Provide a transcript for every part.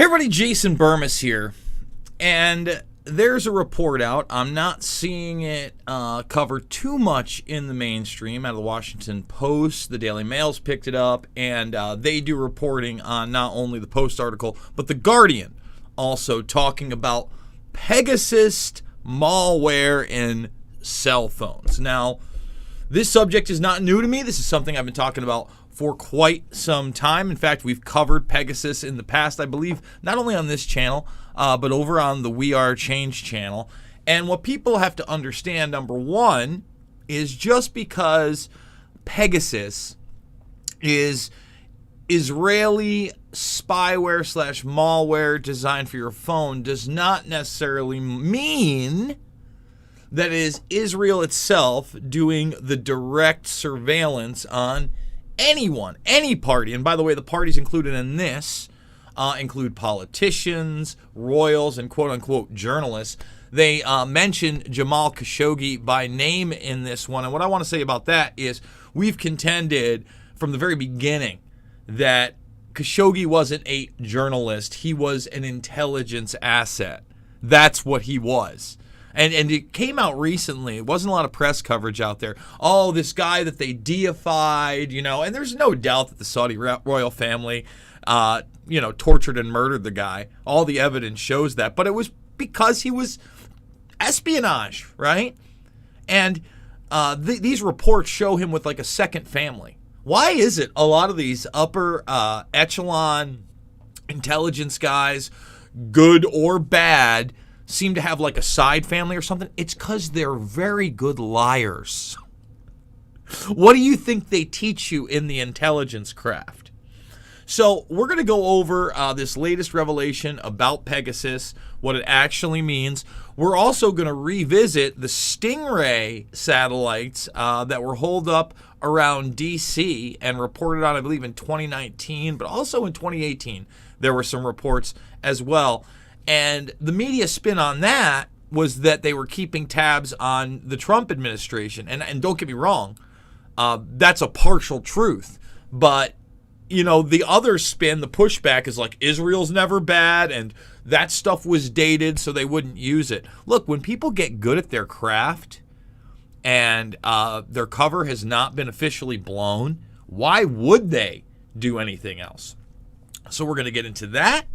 Hey everybody, Jason Burmis here, and there's a report out. I'm not seeing it covered too much in the mainstream out of the Washington Post. The Daily Mail's picked it up, and they do reporting on not only the Post article, but the Guardian also talking about Pegasus malware in cell phones. Now, this subject is not new to me. This is something I've been talking about for quite some time. In fact, we've covered Pegasus in the past, I believe, not only on this channel, but over on the We Are Change channel. And what people have to understand, number one, is just because Pegasus is Israeli spyware / malware designed for your phone does not necessarily mean that it is Israel itself doing the direct surveillance on anyone, any party. And by the way, the parties included in this include politicians, royals, and quote-unquote journalists. They mentioned Jamal Khashoggi by name in this one. And what I want to say about that is we've contended from the very beginning that Khashoggi wasn't a journalist. He was an intelligence asset. That's what he was. And it came out recently. It wasn't a lot of press coverage out there. Oh, this guy that they deified, and there's no doubt that the Saudi royal family, tortured and murdered the guy. All the evidence shows that. But it was because he was espionage, right? And these reports show him with like a second family. Why is it a lot of these upper echelon intelligence guys, good or bad, seem to have like a side family or something? It's because they're very good liars. What do you think they teach you in the intelligence craft? So we're going to go over this latest revelation about Pegasus, what it actually means. We're also going to revisit the Stingray satellites that were holed up around D.C. and reported on, I believe, in 2019, but also in 2018. There were some reports as well. And the media spin on that was that they were keeping tabs on the Trump administration. And don't get me wrong, that's a partial truth. But, the other spin, the pushback is like Israel's never bad and that stuff was dated so they wouldn't use it. Look, when people get good at their craft and their cover has not been officially blown, why would they do anything else? So we're going to get into that.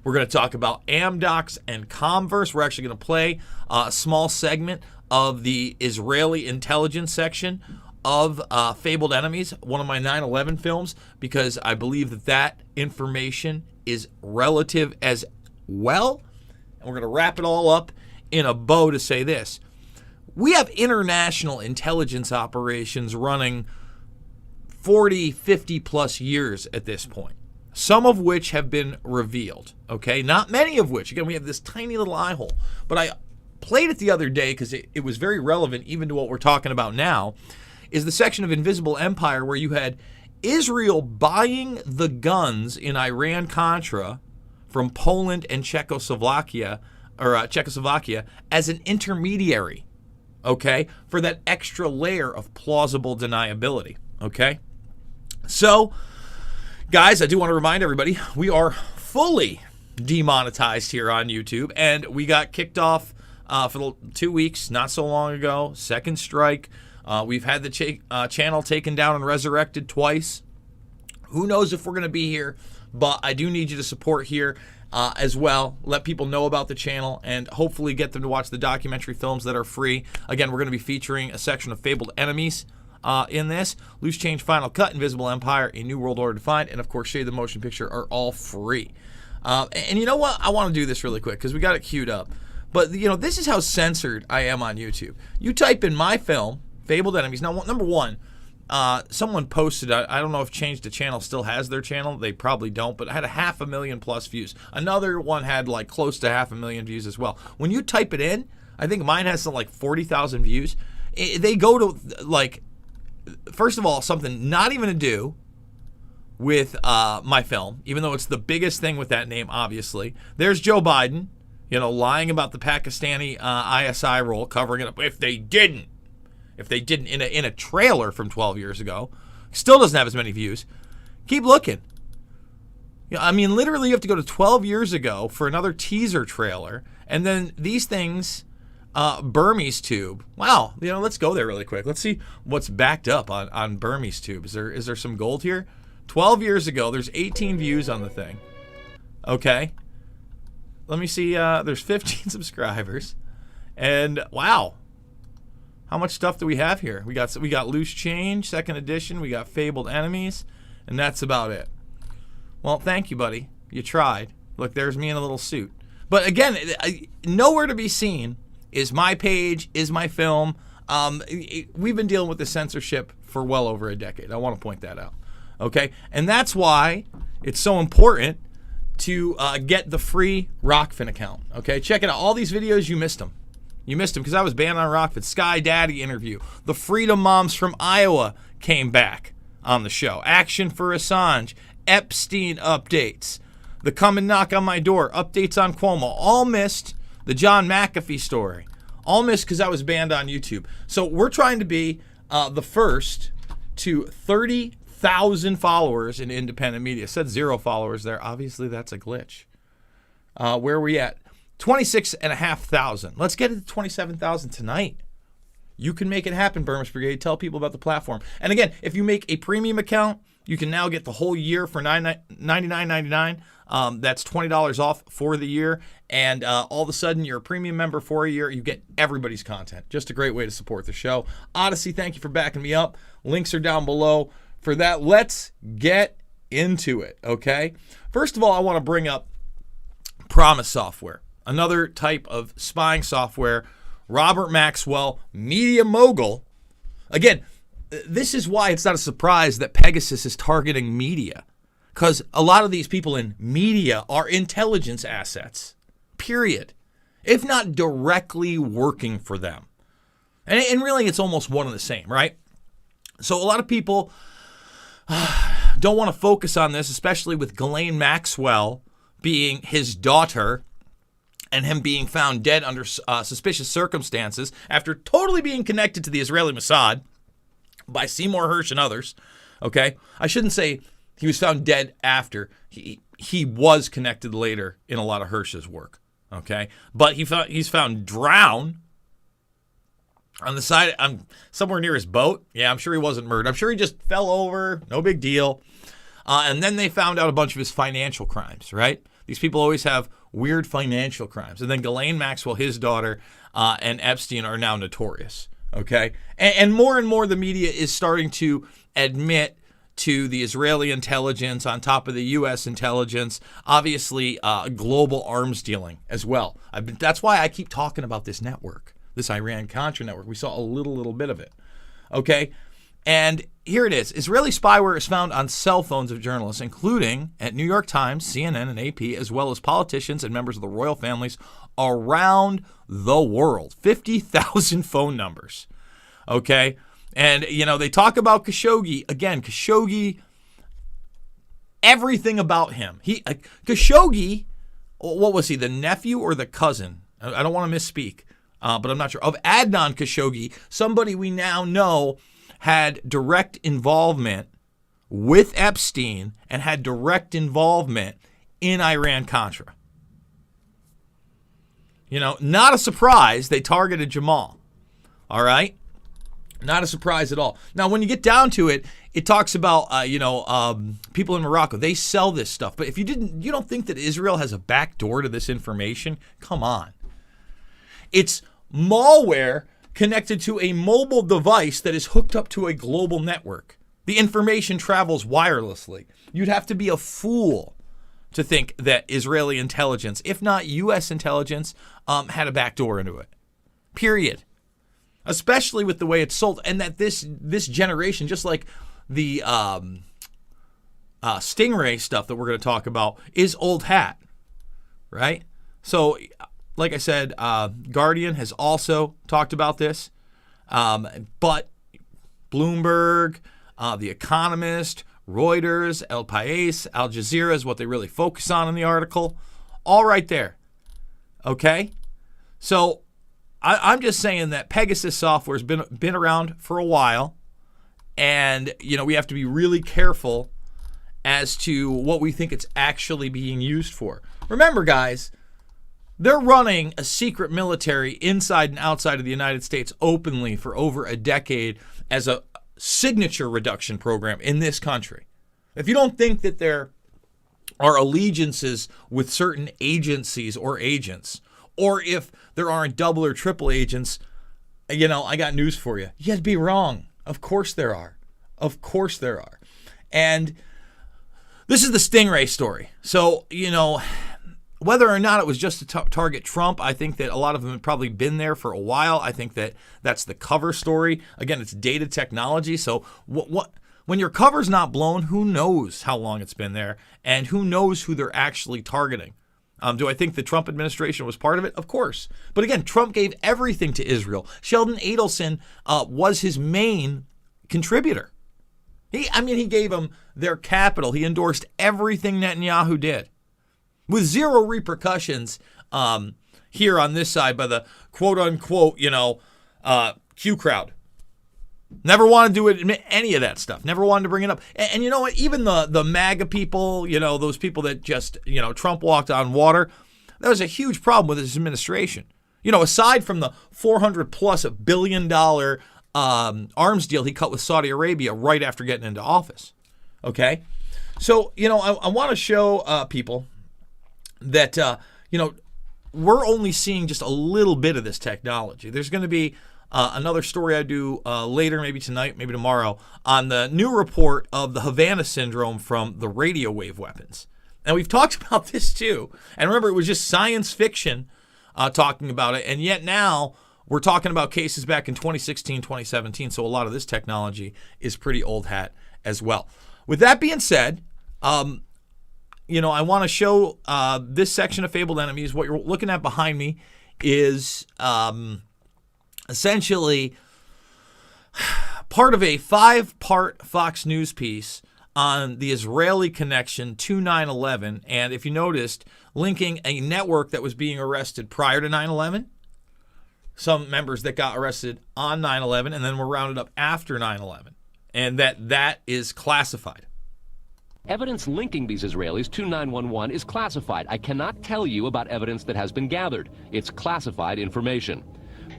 We're going to talk about Amdocs and Comverse. We're actually going to play a small segment of the Israeli intelligence section of Fabled Enemies, one of my 9/11 films, because I believe that information is relative as well. And we're going to wrap it all up in a bow to say this. We have international intelligence operations running 40, 50 plus years at this point. Some of which have been revealed, okay? Not many of which. Again, we have this tiny little eye hole. But I played it the other day because it was very relevant even to what we're talking about now, is the section of Invisible Empire where you had Israel buying the guns in Iran-Contra from Poland and Czechoslovakia as an intermediary, okay, for that extra layer of plausible deniability, okay? So, guys, I do want to remind everybody, we are fully demonetized here on YouTube, and we got kicked off for the 2 weeks, not so long ago, second strike. We've had the channel taken down and resurrected twice. Who knows if we're going to be here, but I do need you to support here as well. Let people know about the channel and hopefully get them to watch the documentary films that are free. Again, we're going to be featuring a section of Fabled Enemies in this. Loose Change, Final Cut, Invisible Empire, A New World Order Defined, and of course Shade the Motion Picture are all free. And you know what? I want to do this really quick because we got it queued up. But this is how censored I am on YouTube. You type in my film, Fabled Enemies. Now, number one, someone posted, I don't know if Change the Channel still has their channel. They probably don't, but it had 500,000 plus views. Another one had like close to 500,000 views as well. When you type it in, I think mine has something like 40,000 views. They go to like, first of all, something not even to do with my film, even though it's the biggest thing with that name, obviously. There's Joe Biden, lying about the Pakistani ISI role, covering it up. If they didn't in a trailer from 12 years ago, still doesn't have as many views. Keep looking. I mean, literally, you have to go to 12 years ago for another teaser trailer. And then these things, Burmese Tube. Wow, let's go there really quick. Let's see what's backed up on Burmese Tube. Is there some gold here? 12 years ago, there's 18 views on the thing. Okay. Let me see. There's 15 subscribers. And wow. How much stuff do we have here? We got Loose Change, second edition. We got Fabled Enemies. And that's about it. Well, thank you, buddy. You tried. Look, there's me in a little suit. But again, nowhere to be seen is my page, is my film. We've been dealing with the censorship for well over a decade. I want to point that out. Okay? And that's why it's so important to get the free Rockfin account. Okay? Check it out. All these videos, you missed them. You missed them because I was banned on Rockfin. Sky Daddy interview. The Freedom Moms from Iowa came back on the show. Action for Assange. Epstein updates. The Come and Knock on My Door. Updates on Cuomo. All missed. The John McAfee story. All missed because I was banned on YouTube. So we're trying to be the first to 30,000 followers in independent media. It said 0 followers there. Obviously, that's a glitch. Where are we at? 26,500. Let's get it to 27,000 tonight. You can make it happen, Burmese Brigade. Tell people about the platform. And again, if you make a premium account, you can now get the whole year for $99.99. That's $20 off for the year. And all of a sudden, you're a premium member for a year. You get everybody's content. Just a great way to support the show. Odyssey, thank you for backing me up. Links are down below for that. Let's get into it, okay? First of all, I want to bring up Promise Software, another type of spying software. Robert Maxwell, media mogul. Again, this is why it's not a surprise that Pegasus is targeting media, because a lot of these people in media are intelligence assets, period, if not directly working for them. And really, it's almost one and the same, right? So a lot of people don't want to focus on this, especially with Ghislaine Maxwell being his daughter and him being found dead under suspicious circumstances after totally being connected to the Israeli Mossad by Seymour Hersh and others. Okay? I shouldn't say he was found dead after. He was connected later in a lot of Hersh's work. Okay? But he's found drowned on the side, somewhere near his boat. Yeah, I'm sure he wasn't murdered. I'm sure he just fell over. No big deal. And then they found out a bunch of his financial crimes, right? These people always have weird financial crimes. And then Ghislaine Maxwell, his daughter, and Epstein are now notorious. Okay? And more the media is starting to admit to the Israeli intelligence on top of the U.S. intelligence, obviously global arms dealing as well. That's why I keep talking about this network, this Iran-Contra network. We saw a little bit of it. Okay? And here it is. Israeli spyware is found on cell phones of journalists, including at New York Times, CNN, and AP, as well as politicians and members of the royal families around the world. 50,000 phone numbers. Okay? And, they talk about Khashoggi. Again, Khashoggi, everything about him. Khashoggi, what was he, the nephew or the cousin? I don't want to misspeak, but I'm not sure. Of Adnan Khashoggi, somebody we now know had direct involvement with Epstein and had direct involvement in Iran-Contra. Not a surprise they targeted Jamal. All right? Not a surprise at all. Now, when you get down to it, it talks about, people in Morocco. They sell this stuff. But if you don't think that Israel has a back door to this information? Come on. It's malware connected to a mobile device that is hooked up to a global network. The information travels wirelessly. You'd have to be a fool to think that Israeli intelligence, if not U.S. intelligence, had a backdoor into it. Period. Especially with the way it's sold, and that this generation, just like the Stingray stuff that we're going to talk about, is old hat, right? So, like I said, Guardian has also talked about this, but Bloomberg, The Economist, Reuters, El País, Al Jazeera is what they really focus on in the article. All right there. Okay? So I'm just saying that Pegasus software has been around for a while, and we have to be really careful as to what we think it's actually being used for. Remember, guys, they're running a secret military inside and outside of the United States openly for over a decade as a signature reduction program in this country. If you don't think that there are allegiances with certain agencies or agents, or if there aren't double or triple agents, I got news for you. You'd be wrong. Of course there are. Of course there are. And this is the Stingray story. So, whether or not it was just to target Trump, I think that a lot of them had probably been there for a while. I think that that's the cover story. Again, it's dated technology. So when your cover's not blown, who knows how long it's been there and who knows who they're actually targeting? Do I think the Trump administration was part of it? Of course. But again, Trump gave everything to Israel. Sheldon Adelson was his main contributor. He gave them their capital. He endorsed everything Netanyahu did with zero repercussions here on this side by the quote-unquote, Q crowd. Never wanted to admit any of that stuff. Never wanted to bring it up. And you know what? Even the MAGA people, those people that just, Trump walked on water, that was a huge problem with his administration. Aside from the $400+ billion arms deal he cut with Saudi Arabia right after getting into office. Okay? So, I want to show people that, we're only seeing just a little bit of this technology. There's going to be another story I do later, maybe tonight, maybe tomorrow, on the new report of the Havana syndrome from the radio wave weapons. And we've talked about this too. And remember, it was just science fiction talking about it. And yet now we're talking about cases back in 2016, 2017. So a lot of this technology is pretty old hat as well. With that being said, I want to show this section of Fabled Enemies. What you're looking at behind me is essentially part of a 5-part Fox News piece on the Israeli connection to 9/11. And if you noticed, linking a network that was being arrested prior to 9/11, some members that got arrested on 9/11 and then were rounded up after 9/11, and that is classified. Evidence linking these Israelis to 9/11 is classified. I cannot tell you about evidence that has been gathered. It's classified information.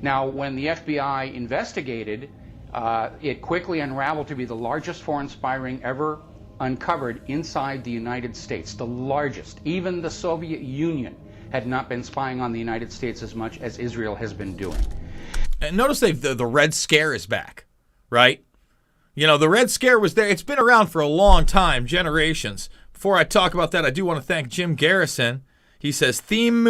Now, when the FBI investigated, it quickly unraveled to be the largest foreign spy ring ever uncovered inside the United States, the largest. Even the Soviet Union had not been spying on the United States as much as Israel has been doing. And notice the Red Scare is back, right? The Red Scare was there. It's been around for a long time, generations. Before I talk about that, I do want to thank Jim Garrison. He says, theme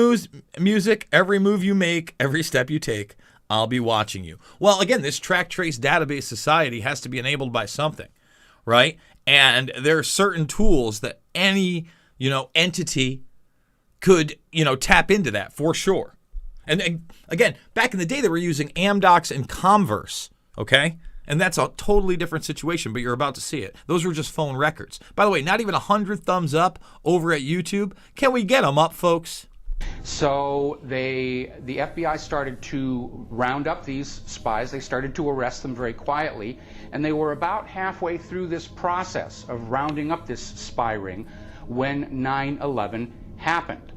music, every move you make, every step you take, I'll be watching you. Well, again, this track trace database society has to be enabled by something, right? And there are certain tools that any, entity could, tap into that for sure. And again, back in the day, they were using Amdocs and Converse, okay? And that's a totally different situation, but you're about to see it. Those were just phone records. By the way, not even 100 thumbs up over at YouTube. Can we get them up, folks? So the FBI started to round up these spies. They started to arrest them very quietly, and they were about halfway through this process of rounding up this spy ring when 9/11 happened.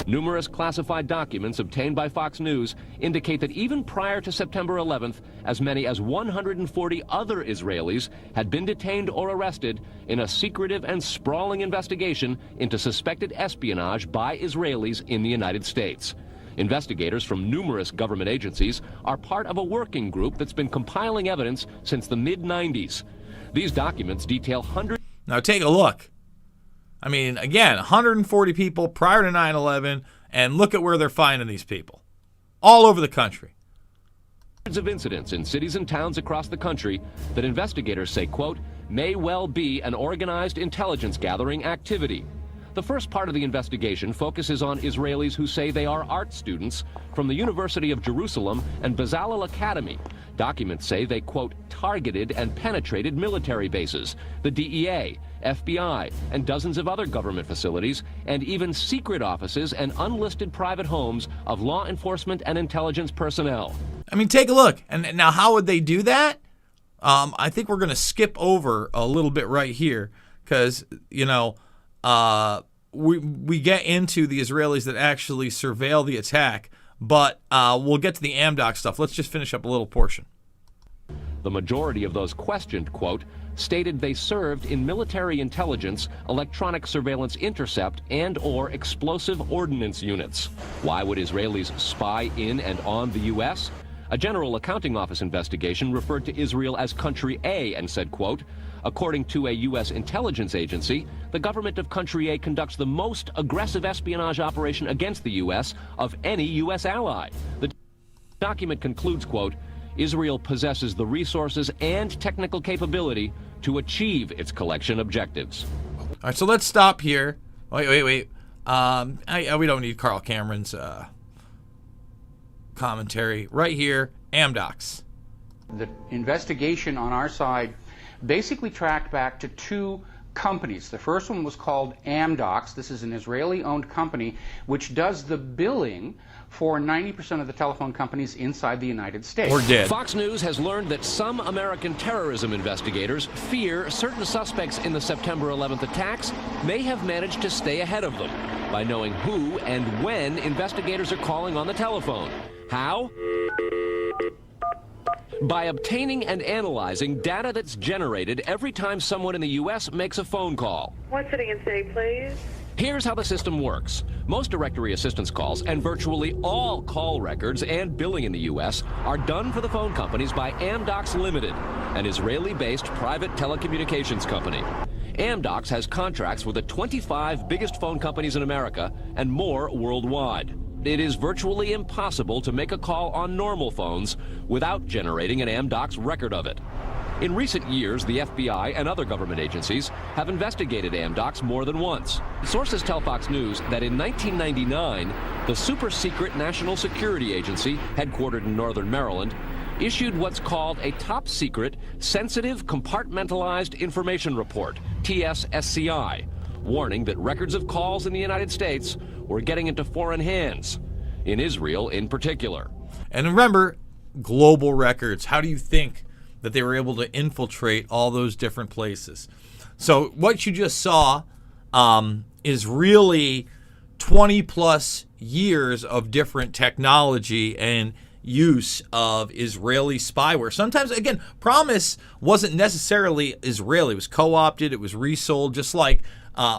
Numerous classified documents obtained by Fox News indicate that even prior to September 11th, as many as 140 other Israelis had been detained or arrested in a secretive and sprawling investigation into suspected espionage by Israelis in the United States. Investigators from numerous government agencies are part of a working group that's been compiling evidence since the mid-90s. These documents detail hundreds... Now take a look. Again, 140 people prior to 9/11, and look at where they're finding these people. All over the country. Hundreds of incidents in cities and towns across the country that investigators say, quote, may well be an organized intelligence gathering activity. The first part of the investigation focuses on Israelis who say they are art students from the University of Jerusalem and Bezalel Academy. Documents say they, quote, targeted and penetrated military bases, the DEA, FBI, and dozens of other government facilities, and even secret offices and unlisted private homes of law enforcement and intelligence personnel. Take a look. And now how would they do that? I think we're going to skip over a little bit right here, because, we get into the Israelis that actually surveil the attack, but we'll get to the Amdocs stuff. Let's just finish up a little portion. The majority of those questioned, quote, stated they served in military intelligence, electronic surveillance intercept, and/or explosive ordnance units. Why would Israelis spy in and on the U.S.? A General Accounting Office investigation referred to Israel as Country A and said, quote, according to a U.S. intelligence agency, the government of Country A conducts the most aggressive espionage operation against the U.S. of any U.S. ally. The document concludes, quote, Israel possesses the resources and technical capability to achieve its collection objectives. All right, so let's stop here. Wait. We don't need Carl Cameron's commentary. Right here, Amdocs. The investigation on our side basically tracked back to two companies. The first one was called Amdocs. This is an Israeli-owned company which does the billing for 90% of the telephone companies inside the United States. Or did. Fox News has learned that some American terrorism investigators fear certain suspects in the September 11th attacks may have managed to stay ahead of them by knowing who and when investigators are calling on the telephone. How? By obtaining and analyzing data that's generated every time someone in the U.S. makes a phone call. One sitting in city, please. Here's how the system works. Most directory assistance calls and virtually all call records and billing in the U.S. are done for the phone companies by Amdocs Limited, an Israeli-based private telecommunications company. Amdocs has contracts with the 25 biggest phone companies in America and more worldwide. It is virtually impossible to make a call on normal phones without generating an Amdocs record of it. In recent years, the FBI and other government agencies have investigated Amdocs more than once. Sources tell Fox News that in 1999, the super-secret National Security Agency, headquartered in northern Maryland, issued what's called a top-secret, sensitive, compartmentalized information report, TSSCI, warning that records of calls in the United States were getting into foreign hands, in Israel in particular. And remember, global records. How do you think that they were able to infiltrate all those different places? So what you just saw is really 20 plus years of different technology and use of Israeli spyware. Sometimes, again, Promise wasn't necessarily Israeli. It was co-opted. It was resold, just like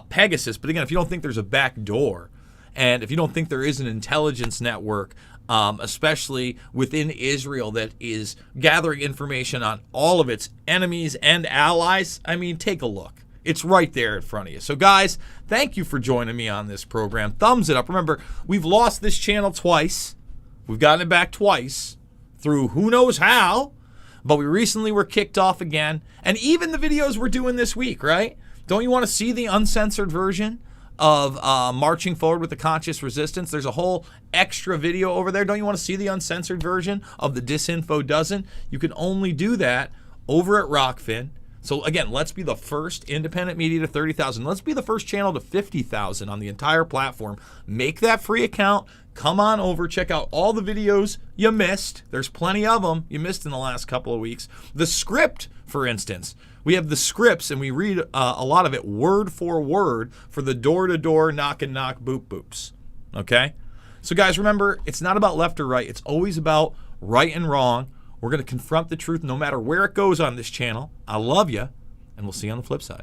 Pegasus. But again, if you don't think there's a back door, and if you don't think there is an intelligence network, especially within Israel, that is gathering information on all of its enemies and allies, I mean, take a look. It's right there in front of you. So, guys, thank you for joining me on this program. Thumbs it up. Remember, we've lost this channel twice. We've gotten it back twice through who knows how, but we recently were kicked off again. And even the videos we're doing this week, right? Don't you want to see the uncensored version of marching forward with the conscious resistance? There's a whole extra video over there. Don't you want to see the uncensored version of the Disinfo Dozen? You can only do that over at Rockfin. So again, let's be the first independent media to 30,000. Let's be the first channel to 50,000 on the entire platform. Make that free account. Come on over. Check out all the videos you missed. There's plenty of them you missed in the last couple of weeks. The script, for instance. We have the scripts, and we read a lot of it word for word for the door-to-door, knock-and-knock, boop-boops. Okay? So, guys, remember, it's not about left or right. It's always about right and wrong. We're going to confront the truth no matter where it goes on this channel. I love you, and we'll see you on the flip side.